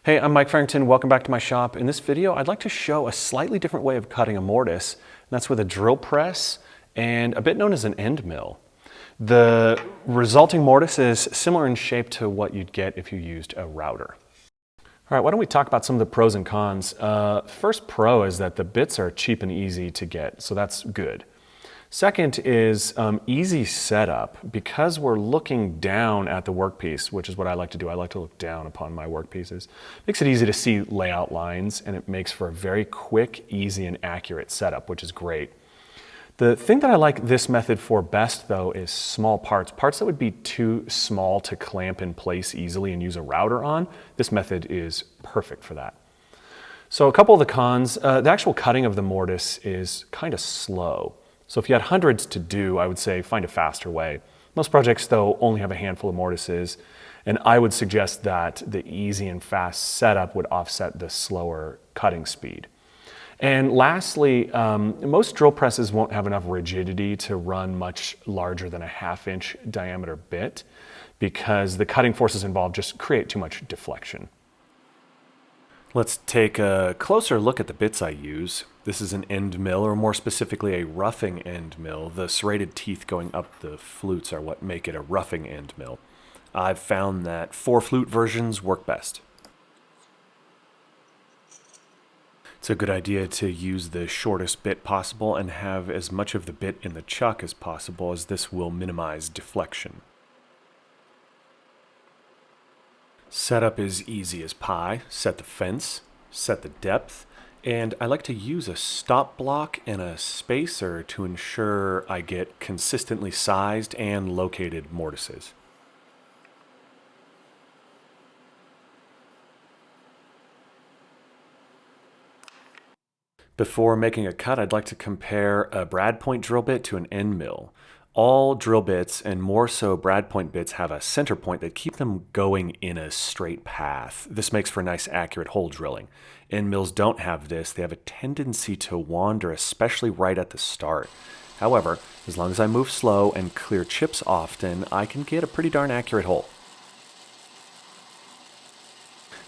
Hey, I'm Mike Farrington. Welcome back to my shop. In this video, I'd like to show a slightly different way of cutting a mortise, and that's with a drill press and a bit known as an end mill. The resulting mortise is similar in shape to what you'd get if you used a router. All right, why don't we talk about some of the pros and cons. First pro is that the bits are cheap and easy to get, so that's good. Second is easy setup. Because we're looking down at the workpiece, which is what I like to do. I like to look down upon my workpieces. Makes it easy to see layout lines, and it makes for a very quick, easy, and accurate setup, which is great. The thing that I like this method for best, though, is small parts that would be too small to clamp in place easily and use a router on. This method is perfect for that. So a couple of the cons, the actual cutting of the mortise is kind of slow. So if you had hundreds to do, I would say find a faster way. Most projects, though, only have a handful of mortises, and I would suggest that the easy and fast setup would offset the slower cutting speed. And lastly, most drill presses won't have enough rigidity to run much larger than a 1/2 inch diameter bit because the cutting forces involved just create too much deflection. Let's take a closer look at the bits I use. This is an end mill, or more specifically a roughing end mill. The serrated teeth going up the flutes are what make it a roughing end mill. I've found that 4-flute versions work best. It's a good idea to use the shortest bit possible and have as much of the bit in the chuck as possible, as this will minimize deflection. Setup is easy as pie. Set the fence, set the depth, and I like to use a stop block and a spacer to ensure I get consistently sized and located mortises. Before making a cut, I'd like to compare a brad point drill bit to an end mill. All drill bits, and more so brad point bits, have a center point that keep them going in a straight path. This makes for nice, accurate hole drilling. End mills don't have this. They have a tendency to wander, especially right at the start. However, as long as I move slow and clear chips often, I can get a pretty darn accurate hole.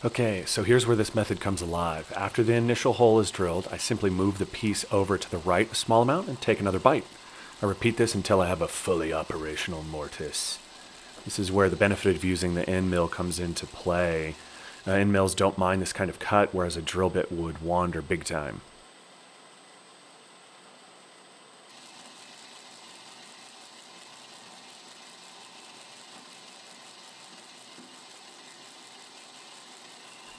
Okay, so here's where this method comes alive. After the initial hole is drilled, I simply move the piece over to the right a small amount and take another bite. I repeat this until I have a fully operational mortise. This is where the benefit of using the end mill comes into play. End mills don't mind this kind of cut, whereas a drill bit would wander big time.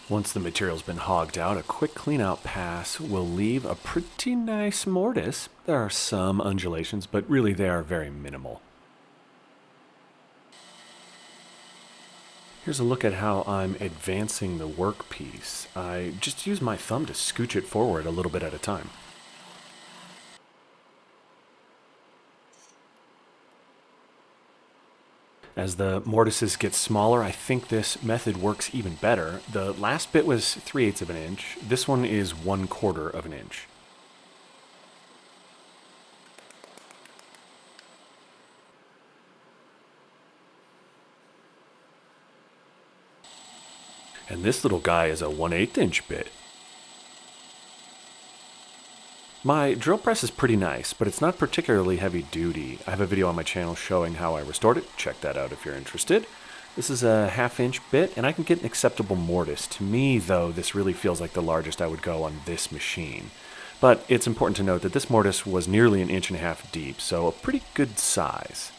Once the material's been hogged out, a quick clean-out pass will leave a pretty nice mortise. There are some undulations, but really they are very minimal. Here's a look at how I'm advancing the workpiece. I just use my thumb to scooch it forward a little bit at a time. As the mortises get smaller, I think this method works even better. The last bit was 3/8 of an inch. This one is 1/4 of an inch. And this little guy is a 1/8 inch bit. My drill press is pretty nice, but it's not particularly heavy duty. I have a video on my channel showing how I restored it. Check that out if you're interested. This is a 1/2 inch bit, and I can get an acceptable mortise. To me, though, this really feels like the largest I would go on this machine. But it's important to note that this mortise was nearly 1.5 inches deep, so a pretty good size.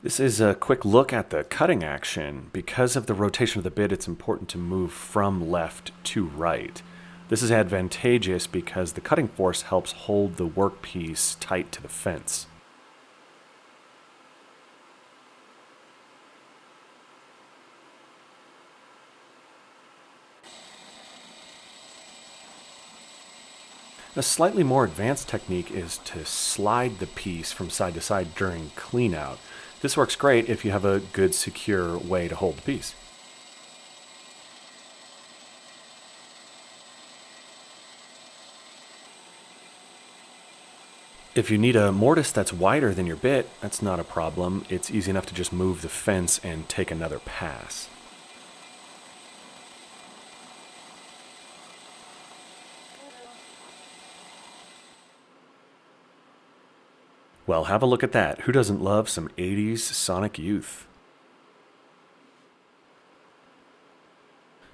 This is a quick look at the cutting action. Because of the rotation of the bit, it's important to move from left to right. This is advantageous because the cutting force helps hold the workpiece tight to the fence. A slightly more advanced technique is to slide the piece from side to side during cleanout. This works great if you have a good, secure way to hold the piece. If you need a mortise that's wider than your bit, that's not a problem. It's easy enough to just move the fence and take another pass. Well, have a look at that. Who doesn't love some 80s Sonic Youth?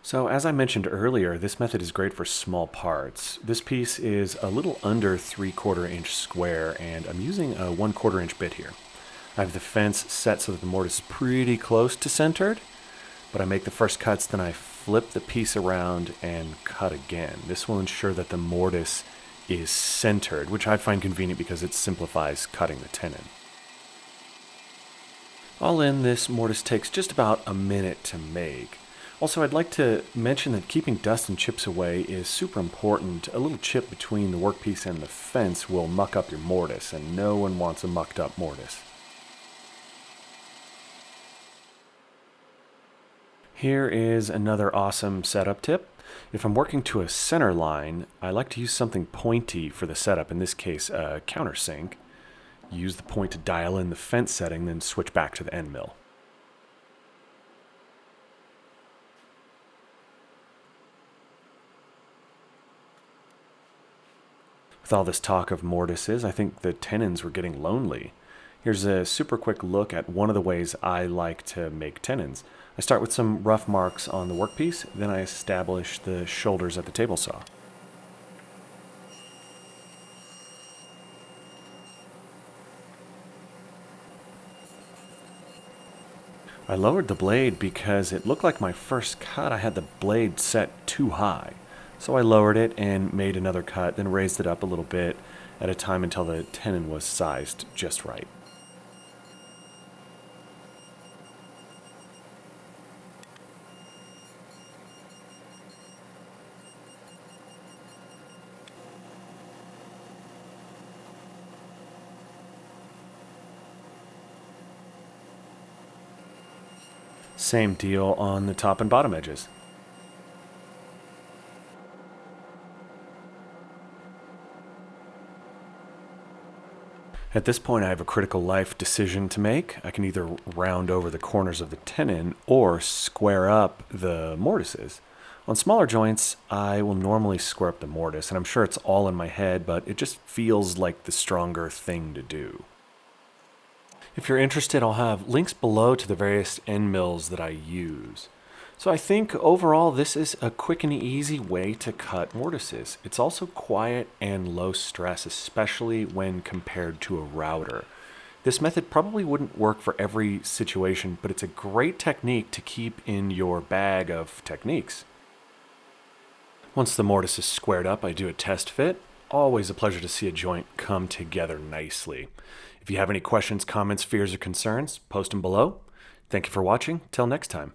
So as I mentioned earlier, this method is great for small parts. This piece is a little under 3/4 inch square, and I'm using a 1/4 inch bit here. I have the fence set so that the mortise is pretty close to centered, but I make the first cuts, then I flip the piece around and cut again. This will ensure that the mortise is centered, which I find convenient because it simplifies cutting the tenon. All in, this mortise takes just about a minute to make. Also, I'd like to mention that keeping dust and chips away is super important. A little chip between the workpiece and the fence will muck up your mortise, and no one wants a mucked up mortise. Here is another awesome setup tip. If I'm working to a center line, I like to use something pointy for the setup, in this case a countersink. Use the point to dial in the fence setting, then switch back to the end mill. With all this talk of mortises, I think the tenons were getting lonely. Here's a super quick look at one of the ways I like to make tenons. I start with some rough marks on the workpiece, then I establish the shoulders at the table saw. I lowered the blade because it looked like my first cut I had the blade set too high. So I lowered it and made another cut, then raised it up a little bit at a time until the tenon was sized just right. Same deal on the top and bottom edges. At this point, I have a critical life decision to make. I can either round over the corners of the tenon or square up the mortises. On smaller joints, I will normally square up the mortise, and I'm sure it's all in my head, but it just feels like the stronger thing to do. If you're interested, I'll have links below to the various end mills that I use. So I think overall this is a quick and easy way to cut mortises. It's also quiet and low stress, especially when compared to a router. This method probably wouldn't work for every situation, but it's a great technique to keep in your bag of techniques. Once the mortise is squared up, I do a test fit. Always a pleasure to see a joint come together nicely. If you have any questions, comments, fears, or concerns, post them below. Thank you for watching. Till next time.